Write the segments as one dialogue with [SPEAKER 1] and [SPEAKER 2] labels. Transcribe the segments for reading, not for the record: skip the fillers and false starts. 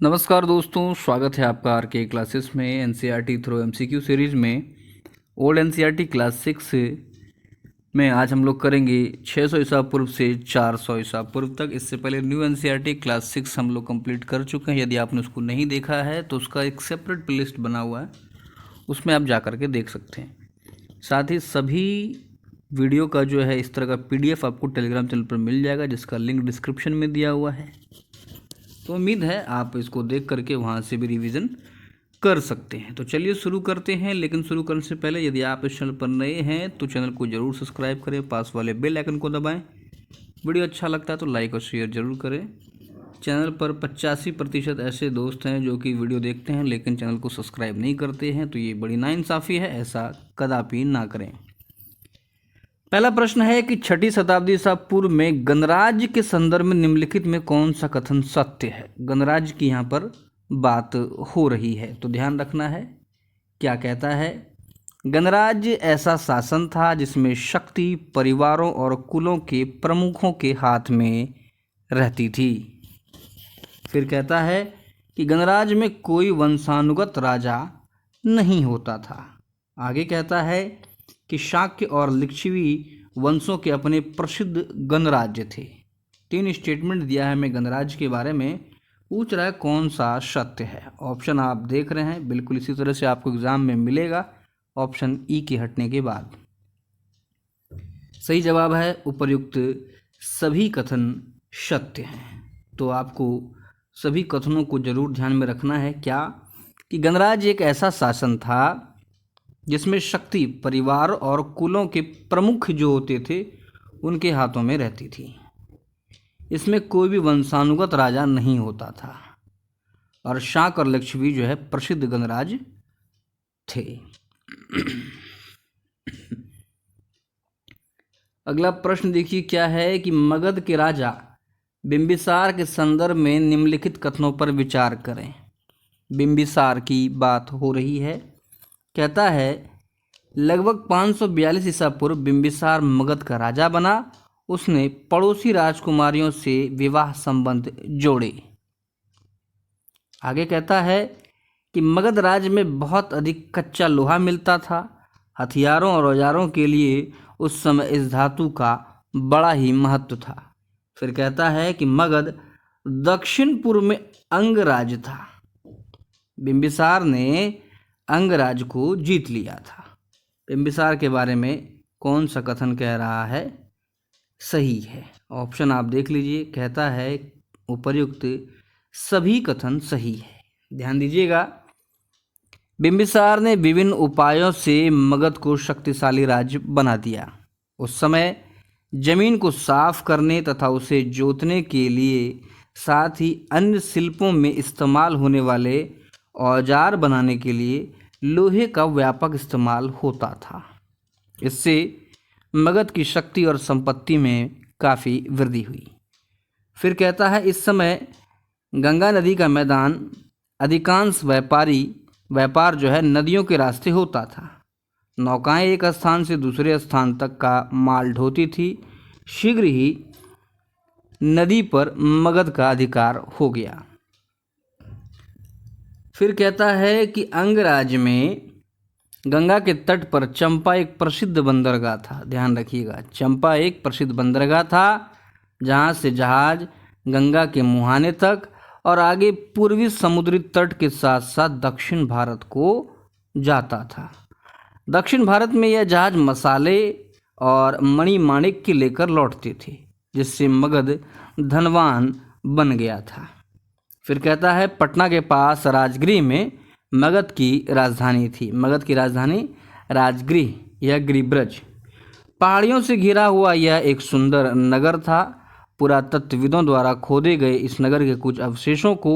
[SPEAKER 1] नमस्कार दोस्तों, स्वागत है आपका आर के क्लासेस में एनसीईआरटी थ्रू एमसीक्यू सीरीज़ में ओल्ड एनसीईआरटी क्लास 6 में आज हम लोग करेंगे 600 ईसा पूर्व से 400 ईसा पूर्व तक। इससे पहले न्यू एनसीईआरटी क्लास 6 हम लोग कंप्लीट कर चुके हैं। यदि आपने उसको नहीं देखा है तो उसका एक सेपरेट प्लेलिस्ट बना हुआ है, उसमें आप जा कर के देख सकते हैं। साथ ही सभी वीडियो का जो है इस तरह का पीडीएफ आपको टेलीग्राम चैनल पर मिल जाएगा, जिसका लिंक डिस्क्रिप्शन में दिया हुआ है। तो उम्मीद है आप इसको देख करके वहाँ से भी रिवीजन कर सकते हैं। तो चलिए शुरू करते हैं। लेकिन शुरू करने से पहले यदि आप इस चैनल पर नए हैं तो चैनल को ज़रूर सब्सक्राइब करें, पास वाले बेल आइकन को दबाएं। वीडियो अच्छा लगता है तो लाइक और शेयर ज़रूर करें। चैनल पर 85% ऐसे दोस्त हैं जो कि वीडियो देखते हैं लेकिन चैनल को सब्सक्राइब नहीं करते हैं, तो ये बड़ी नाइंसाफ़ी है, ऐसा कदापि ना करें। पहला प्रश्न है कि 6ठी शताब्दी ईसा पूर्व में गणराज्य के संदर्भ में निम्नलिखित में कौन सा कथन सत्य है। गणराज्य की यहाँ पर बात हो रही है, तो ध्यान रखना है। क्या कहता है? गणराज्य ऐसा शासन था जिसमें शक्ति परिवारों और कुलों के प्रमुखों के हाथ में रहती थी। फिर कहता है कि गणराज्य में कोई वंशानुगत राजा नहीं होता था। आगे कहता है कि शाक्य और लिच्छवी वंशों के अपने प्रसिद्ध गणराज्य थे। 3 स्टेटमेंट दिया है हमें गणराज्य के बारे में, पूछ रहा है कौन सा सत्य है। ऑप्शन आप देख रहे हैं, बिल्कुल इसी तरह से आपको एग्जाम में मिलेगा ऑप्शन ई के हटने के बाद। सही जवाब है उपर्युक्त सभी कथन सत्य हैं। तो आपको सभी कथनों को जरूर ध्यान में रखना है। क्या कि गणराज्य एक ऐसा शासन था जिसमें शक्ति परिवार और कुलों के प्रमुख जो होते थे उनके हाथों में रहती थी। इसमें कोई भी वंशानुगत राजा नहीं होता था और शाक और लिच्छवी जो है प्रसिद्ध गणराज्य थे। अगला प्रश्न देखिए क्या है कि मगध के राजा बिंबिसार के संदर्भ में निम्नलिखित कथनों पर विचार करें। बिंबिसार की बात हो रही है। कहता है लगभग 542 ईसा पूर्व बिंबिसार मगध का राजा बना। उसने पड़ोसी राजकुमारियों से विवाह संबंध जोड़े। आगे कहता है कि मगध राज्य में बहुत अधिक कच्चा लोहा मिलता था। हथियारों और औजारों के लिए उस समय इस धातु का बड़ा ही महत्व था। फिर कहता है कि मगध दक्षिण पूर्व में अंगराज्य था। बिंबिसार ने अंगराज्य को जीत लिया था। बिंबिसार के बारे में कौन सा कथन कह रहा है सही है? ऑप्शन आप देख लीजिए। कहता है उपर्युक्त सभी कथन सही है। ध्यान दीजिएगा। बिंबिसार ने विभिन्न उपायों से मगध को शक्तिशाली राज्य बना दिया। उस समय जमीन को साफ करने तथा उसे जोतने के लिए, साथ ही अन्य शिल्पों में इस्तेमाल होने वाले औजार बनाने के लिए लोहे का व्यापक इस्तेमाल होता था। इससे मगध की शक्ति और संपत्ति में काफ़ी वृद्धि हुई। फिर कहता है इस समय गंगा नदी का मैदान अधिकांश व्यापार जो है नदियों के रास्ते होता था। नौकाएं एक स्थान से दूसरे स्थान तक का माल ढोती थी। शीघ्र ही नदी पर मगध का अधिकार हो गया। फिर कहता है कि अंगराज्य में गंगा के तट पर चंपा एक प्रसिद्ध बंदरगाह था। ध्यान रखिएगा, चंपा एक प्रसिद्ध बंदरगाह था जहां से जहाज गंगा के मुहाने तक और आगे पूर्वी समुद्री तट के साथ साथ दक्षिण भारत को जाता था। दक्षिण भारत में यह जहाज मसाले और मणिमाणिक के लेकर लौटते थे, जिससे मगध धनवान बन गया था। फिर कहता है पटना के पास राजगृह में मगध की राजधानी थी। मगध की राजधानी राजगृह या गिरिब्रज। पहाड़ियों से घिरा हुआ यह एक सुंदर नगर था। पुरातत्वविदों द्वारा खोदे गए इस नगर के कुछ अवशेषों को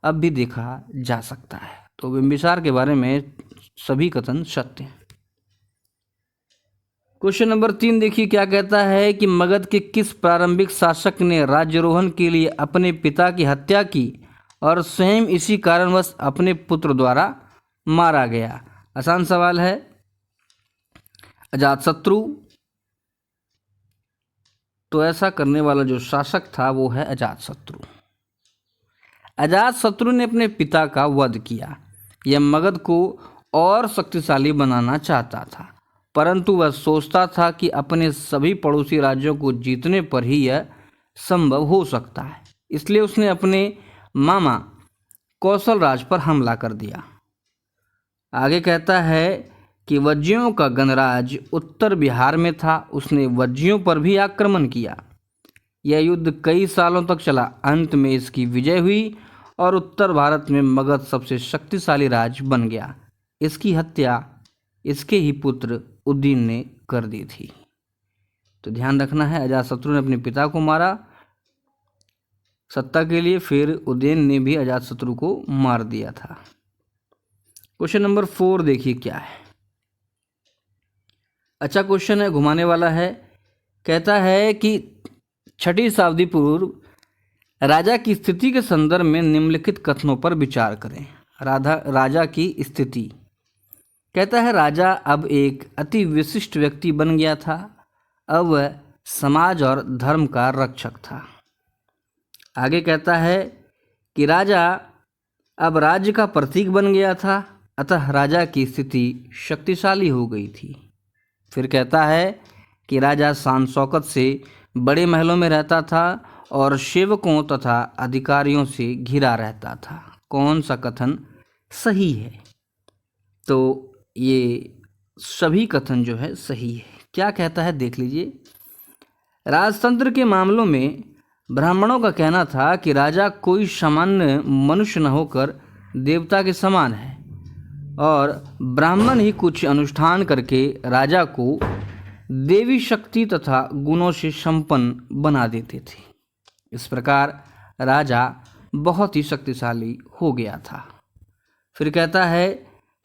[SPEAKER 1] अब भी देखा जा सकता है। तो बिंबिसार के बारे में सभी कथन सत्य हैं। क्वेश्चन नंबर 3 देखिए क्या कहता है कि मगध के किस प्रारंभिक शासक ने राज्यारोहण के लिए अपने पिता की हत्या की और स्वयं इसी कारणवश अपने पुत्र द्वारा मारा गया? आसान सवाल है। अजातशत्रु। तो ऐसा करने वाला जो शासक था वो है अजातशत्रु। अजातशत्रु ने अपने पिता का वध किया। यह मगध को और शक्तिशाली बनाना चाहता था, परंतु वह सोचता था कि अपने सभी पड़ोसी राज्यों को जीतने पर ही यह संभव हो सकता है। इसलिए उसने अपने मामा कौशल राज पर हमला कर दिया। आगे कहता है कि वज्जियों का गणराज उत्तर बिहार में था। उसने वज्जियों पर भी आक्रमण किया। यह युद्ध कई सालों तक चला। अंत में इसकी विजय हुई और उत्तर भारत में मगध सबसे शक्तिशाली राज्य बन गया। इसकी हत्या इसके ही पुत्र उदयन ने कर दी थी। तो ध्यान रखना है, अजातशत्रु ने अपने पिता को मारा सत्ता के लिए, फिर उदयन ने भी अजातशत्रु को मार दिया था। क्वेश्चन नंबर 4 देखिए क्या है। अच्छा क्वेश्चन है, घुमाने वाला है। कहता है कि 6वीं शताब्दी पूर्व राजा की स्थिति के संदर्भ में निम्नलिखित कथनों पर विचार करें। राजा की स्थिति। कहता है राजा अब एक अति विशिष्ट व्यक्ति बन गया था। अब वह समाज और धर्म का रक्षक था। आगे कहता है कि राजा अब राज्य का प्रतीक बन गया था, अतः राजा की स्थिति शक्तिशाली हो गई थी। फिर कहता है कि राजा शान शौकत से बड़े महलों में रहता था और सेवकों तथा अधिकारियों से घिरा रहता था। कौन सा कथन सही है? तो ये सभी कथन जो है सही है। क्या कहता है देख लीजिए। राजतंत्र के मामलों में ब्राह्मणों का कहना था कि राजा कोई सामान्य मनुष्य न होकर देवता के समान है और ब्राह्मण ही कुछ अनुष्ठान करके राजा को देवी शक्ति तथा गुणों से संपन्न बना देते थे। इस प्रकार राजा बहुत ही शक्तिशाली हो गया था। फिर कहता है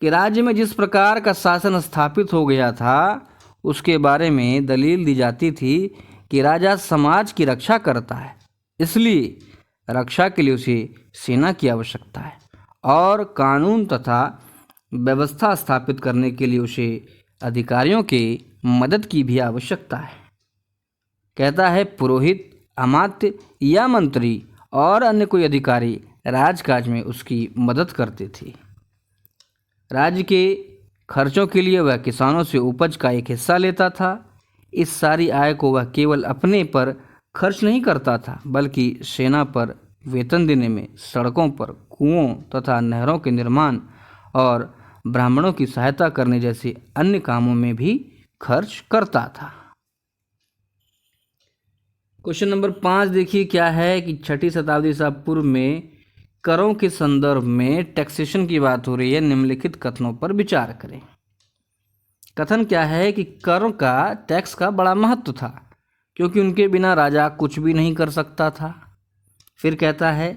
[SPEAKER 1] कि राज्य में जिस प्रकार का शासन स्थापित हो गया था उसके बारे में दलील दी जाती थी कि राजा समाज की रक्षा करता है, इसलिए रक्षा के लिए उसे सेना की आवश्यकता है और कानून तथा व्यवस्था स्थापित करने के लिए उसे अधिकारियों के मदद की भी आवश्यकता है। कहता है पुरोहित, अमात्य या मंत्री और अन्य कोई अधिकारी राजकाज में उसकी मदद करते थे। राज्य के खर्चों के लिए वह किसानों से उपज का एक हिस्सा लेता था। इस सारी आय को वह केवल अपने पर खर्च नहीं करता था, बल्कि सेना पर वेतन देने में, सड़कों पर, कुओं तथा नहरों के निर्माण और ब्राह्मणों की सहायता करने जैसे अन्य कामों में भी खर्च करता था। क्वेश्चन नंबर 5 देखिए क्या है कि 6वीं शताब्दी ईसा पूर्व में करों के संदर्भ में टैक्सेशन की बात हो रही है। निम्नलिखित कथनों पर विचार करें। कथन क्या है कि कर का, टैक्स का बड़ा महत्व था, क्योंकि उनके बिना राजा कुछ भी नहीं कर सकता था। फिर कहता है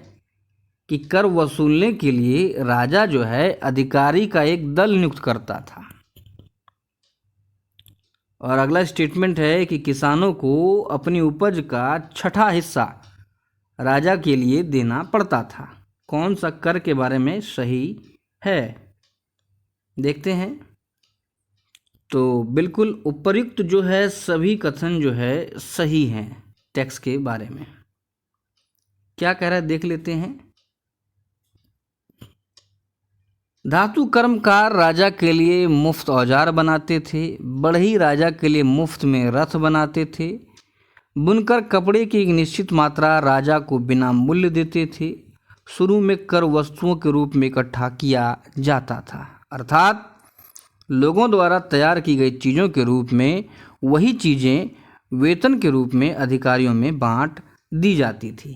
[SPEAKER 1] कि कर वसूलने के लिए राजा जो है अधिकारी का एक दल नियुक्त करता था। और अगला स्टेटमेंट है कि किसानों को अपनी उपज का 6वां हिस्सा राजा के लिए देना पड़ता था। कौन सा कर के बारे में सही है देखते हैं। तो बिल्कुल उपर्युक्त जो है सभी कथन जो है सही हैं टैक्स के बारे में। क्या कह रहा है देख लेते हैं। धातु कर्मकार राजा के लिए मुफ्त औजार बनाते थे। बढ़ई राजा के लिए मुफ्त में रथ बनाते थे। बुनकर कपड़े की एक निश्चित मात्रा राजा को बिना मूल्य देते थे। शुरू में कर वस्तुओं के रूप में इकट्ठा किया जाता था, अर्थात लोगों द्वारा तैयार की गई चीज़ों के रूप में वही चीज़ें वेतन के रूप में अधिकारियों में बांट दी जाती थी।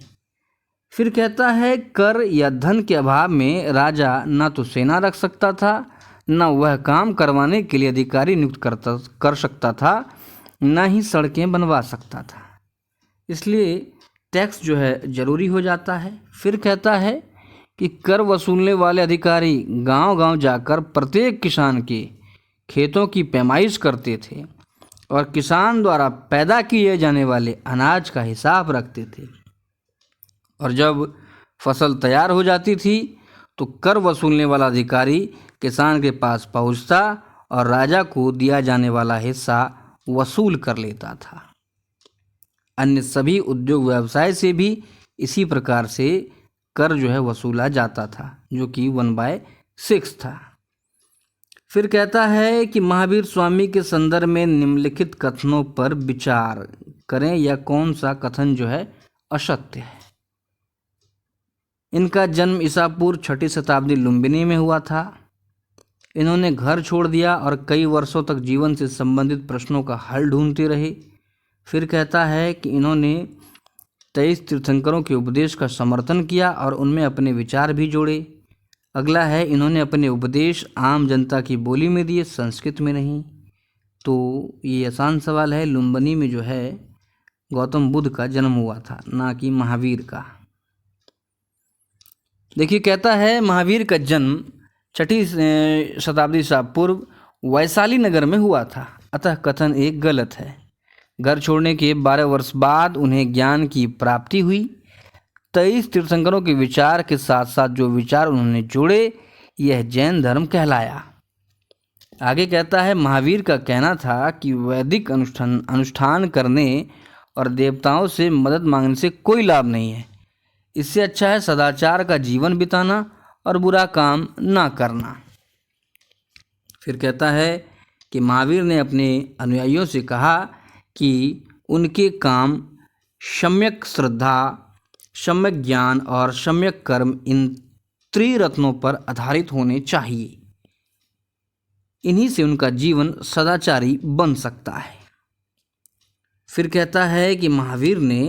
[SPEAKER 1] फिर कहता है कर या धन के अभाव में राजा न तो सेना रख सकता था, न वह काम करवाने के लिए अधिकारी नियुक्त कर सकता था, न ही सड़कें बनवा सकता था। इसलिए टैक्स जो है ज़रूरी हो जाता है। फिर कहता है कि कर वसूलने वाले अधिकारी गांव-गांव जाकर प्रत्येक किसान के खेतों की पैमाइश करते थे और किसान द्वारा पैदा किए जाने वाले अनाज का हिसाब रखते थे। और जब फसल तैयार हो जाती थी तो कर वसूलने वाला अधिकारी किसान के पास पहुंचता और राजा को दिया जाने वाला हिस्सा वसूल कर लेता था। अन्य सभी उद्योग व्यवसाय से भी इसी प्रकार से कर जो है वसूला जाता था, जो कि 1/6 था। फिर कहता है कि महावीर स्वामी के संदर्भ में निम्नलिखित कथनों पर विचार करें, या कौन सा कथन जो है असत्य है। इनका जन्म ईसा पूर्व 6वीं शताब्दी लुम्बिनी में हुआ था। इन्होंने घर छोड़ दिया और कई वर्षों तक जीवन से संबंधित प्रश्नों का हल ढूंढते रहे। फिर कहता है कि इन्होंने 23 तीर्थंकरों के उपदेश का समर्थन किया और उनमें अपने विचार भी जोड़े। अगला है, इन्होंने अपने उपदेश आम जनता की बोली में दिए, संस्कृत में नहीं। तो ये आसान सवाल है, लुम्बिनी में जो है गौतम बुद्ध का जन्म हुआ था, ना कि महावीर का। देखिए, कहता है महावीर का जन्म 6वीं शताब्दी ईसा पूर्व वैशाली नगर में हुआ था, अतः कथन एक गलत है। घर छोड़ने के 12 वर्ष बाद उन्हें ज्ञान की प्राप्ति हुई। 23 तीर्थंकरों के विचार के साथ साथ जो विचार उन्होंने जोड़े, यह जैन धर्म कहलाया। आगे कहता है, महावीर का कहना था कि वैदिक अनुष्ठान करने और देवताओं से मदद मांगने से कोई लाभ नहीं है। इससे अच्छा है सदाचार का जीवन बिताना और बुरा काम ना करना। फिर कहता है कि महावीर ने अपने अनुयायियों से कहा कि उनके काम सम्यक श्रद्धा, सम्यक ज्ञान और सम्यक कर्म, इन त्रिरत्नों पर आधारित होने चाहिए। इन्हीं से उनका जीवन सदाचारी बन सकता है। फिर कहता है कि महावीर ने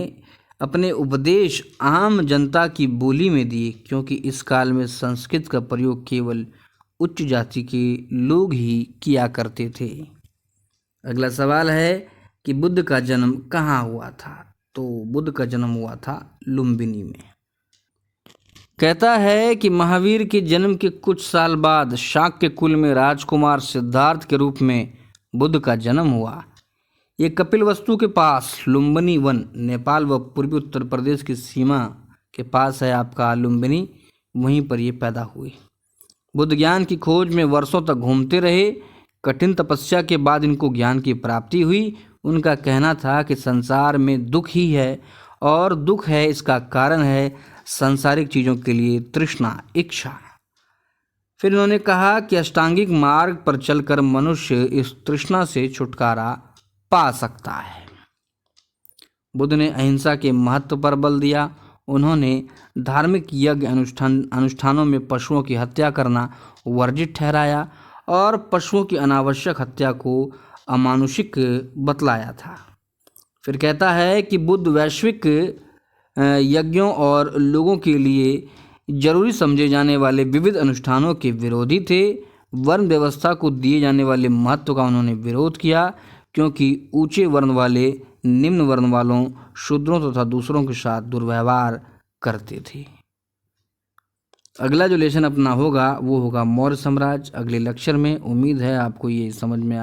[SPEAKER 1] अपने उपदेश आम जनता की बोली में दिए, क्योंकि इस काल में संस्कृत का प्रयोग केवल उच्च जाति के लोग ही किया करते थे। अगला सवाल है कि बुद्ध का जन्म कहाँ हुआ था। तो बुद्ध का जन्म हुआ था लुम्बिनी में। कहता है कि महावीर के जन्म के कुछ साल बाद शाक्य कुल में राजकुमार सिद्धार्थ के रूप में बुद्ध का जन्म हुआ। ये कपिलवस्तु के पास लुम्बिनी वन, नेपाल व पूर्वी उत्तर प्रदेश की सीमा के पास है आपका लुम्बिनी, वहीं पर ये पैदा हुए। बुद्ध ज्ञान की खोज में वर्षों तक घूमते रहे। कठिन तपस्या के बाद इनको ज्ञान की प्राप्ति हुई। उनका कहना था कि संसार में दुख ही है, और दुख है इसका कारण है सांसारिक चीज़ों के लिए तृष्णा, इच्छा। फिर उन्होंने कहा कि अष्टांगिक मार्ग पर चलकर मनुष्य इस तृष्णा से छुटकारा पा सकता है। बुद्ध ने अहिंसा के महत्व पर बल दिया। उन्होंने धार्मिक यज्ञ अनुष्ठानों में पशुओं की हत्या करना वर्जित ठहराया और पशुओं की अनावश्यक हत्या को अमानुषिक बतलाया था। फिर कहता है कि बुद्ध वैश्विक यज्ञों और लोगों के लिए जरूरी समझे जाने वाले विविध अनुष्ठानों के विरोधी थे। वर्ण व्यवस्था को दिए जाने वाले महत्व का उन्होंने विरोध किया, क्योंकि ऊंचे वर्ण वाले निम्न वर्ण वालों, शूद्रों तथा दूसरों के साथ दुर्व्यवहार करते थे। अगला जो लेसन अपना होगा वो होगा मौर्य साम्राज्य। अगले लेक्चर में उम्मीद है आपको ये समझ में